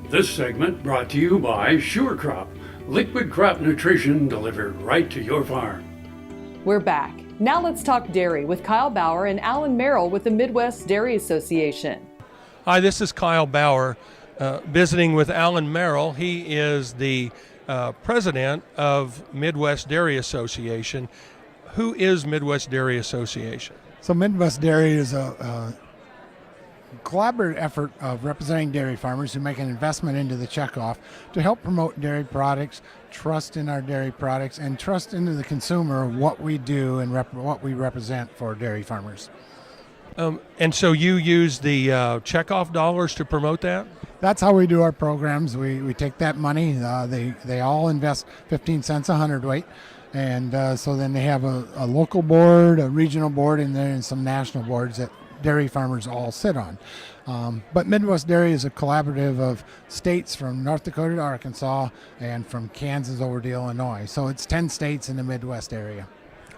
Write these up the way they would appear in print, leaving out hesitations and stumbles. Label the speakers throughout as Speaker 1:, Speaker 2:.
Speaker 1: This segment brought to you by Sure Crop, liquid crop nutrition delivered right to your farm.
Speaker 2: We're back. Now let's talk dairy with Kyle Bauer and Allen Merrill with the Midwest Dairy Association.
Speaker 3: Hi, this is Kyle Bauer, visiting with Allen Merrill. He is the president of Midwest Dairy Association. Who is Midwest Dairy Association?
Speaker 4: So Midwest Dairy is a collaborative effort of representing dairy farmers who make an investment into the checkoff to help promote dairy products, trust in our dairy products, and trust into the consumer what we do and what we represent for dairy farmers.
Speaker 3: And so you use the checkoff dollars to promote that?
Speaker 4: That's how we do our programs. We take that money. They all invest 15 cents a hundredweight. And so then they have a local board, a regional board, and then some national boards that dairy farmers all sit on. But Midwest Dairy is a collaborative of states from North Dakota to Arkansas and from Kansas over to Illinois. So it's 10 states in the Midwest area.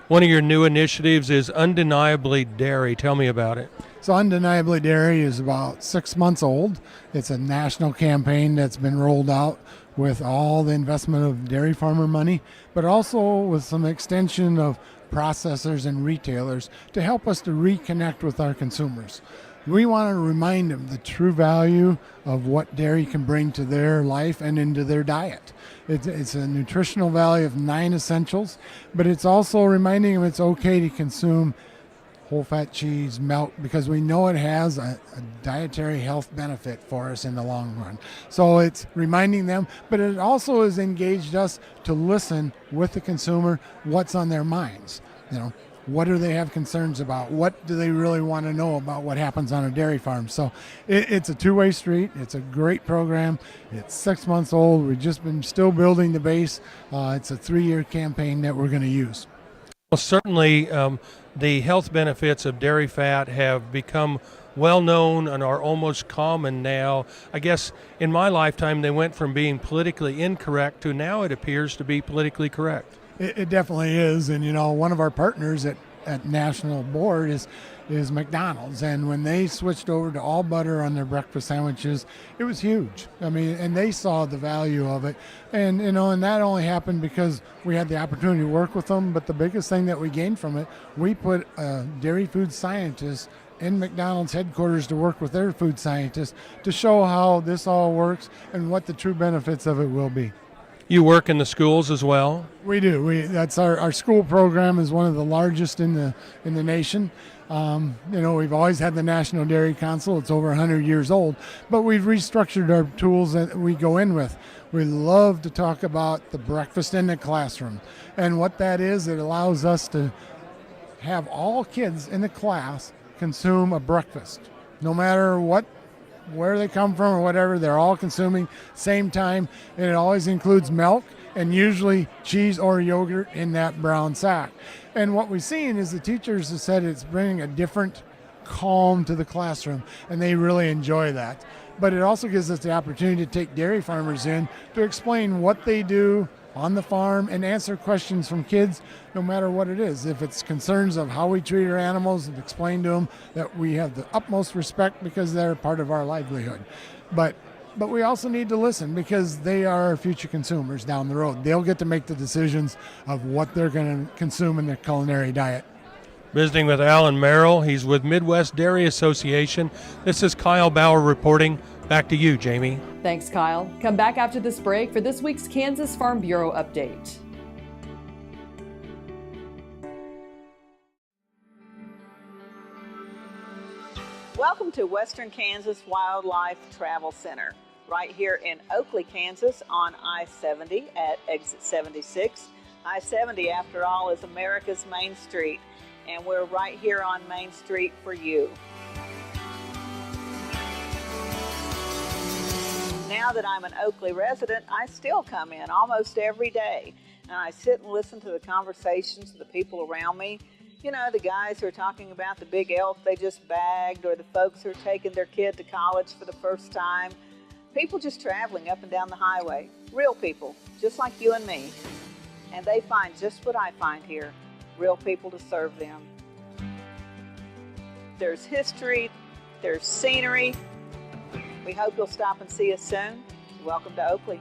Speaker 3: One of your new initiatives is Undeniably Dairy. Tell me about it.
Speaker 4: So Undeniably Dairy is about 6 months old. It's a national campaign that's been rolled out with all the investment of dairy farmer money, but also with some extension of processors and retailers to help us to reconnect with our consumers. We want to remind them the true value of what dairy can bring to their life and into their diet. It's a nutritional value of 9 essentials, but it's also reminding them it's okay to consume whole fat cheese, milk, because we know it has a dietary health benefit for us in the long run. So it's reminding them, but it also has engaged us to listen with the consumer what's on their minds. You know, what do they have concerns about? What do they really want to know about what happens on a dairy farm? So it's a two-way street. It's a great program. It's 6 months old. We've just been still building the base. It's a 3-year campaign that we're going to use.
Speaker 3: Well, certainly the health benefits of dairy fat have become well known and are almost common now. I guess in my lifetime they went from being politically incorrect to now it appears to be politically correct.
Speaker 4: It definitely is, and you know, one of our partners at national board is McDonald's, and when they switched over to all butter on their breakfast sandwiches, it was huge. I mean, and they saw the value of it, and you know, and that only happened because we had the opportunity to work with them. But the biggest thing that we gained from it, we put dairy food scientists in McDonald's headquarters to work with their food scientists to show how this all works and what the true benefits of it will be.
Speaker 3: You work in the schools as well?
Speaker 4: We do. That's our school program is one of the largest in the nation. You know, we've always had the National Dairy Council. It's over 100 years old, but we've restructured our tools that we go in with. We love to talk about the breakfast in the classroom, and what that is, it allows us to have all kids in the class consume a breakfast, no matter where they come from or whatever. They're all consuming same time, and it always includes milk and usually cheese or yogurt in that brown sack. And what we've seen is the teachers have said it's bringing a different calm to the classroom, and they really enjoy that. But it also gives us the opportunity to take dairy farmers in to explain what they do on the farm and answer questions from kids, no matter what it is. If it's concerns of how we treat our animals, and explain to them that we have the utmost respect because they're part of our livelihood. But we also need to listen because they are our future consumers down the road. They'll get to make the decisions of what they're going to consume in their culinary diet.
Speaker 3: Visiting with Allen Merrill. He's with Midwest Dairy Association. This is Kyle Bauer reporting. Back to you, Jamie.
Speaker 2: Thanks, Kyle. Come back after this break for this week's Kansas Farm Bureau update.
Speaker 5: Welcome to Western Kansas Wildlife Travel Center, right here in Oakley, Kansas on I-70 at exit 76. I-70, after all, is America's main street, and we're right here on Main Street for you. Now that I'm an Oakley resident, I still come in almost every day, and I sit and listen to the conversations of the people around me. You know, the guys who are talking about the big elk they just bagged, or the folks who are taking their kid to college for the first time. People just traveling up and down the highway. Real people, just like you and me. And they find just what I find here, real people to serve them. There's history, there's scenery. We hope you'll stop and see us soon. welcome to Oakley.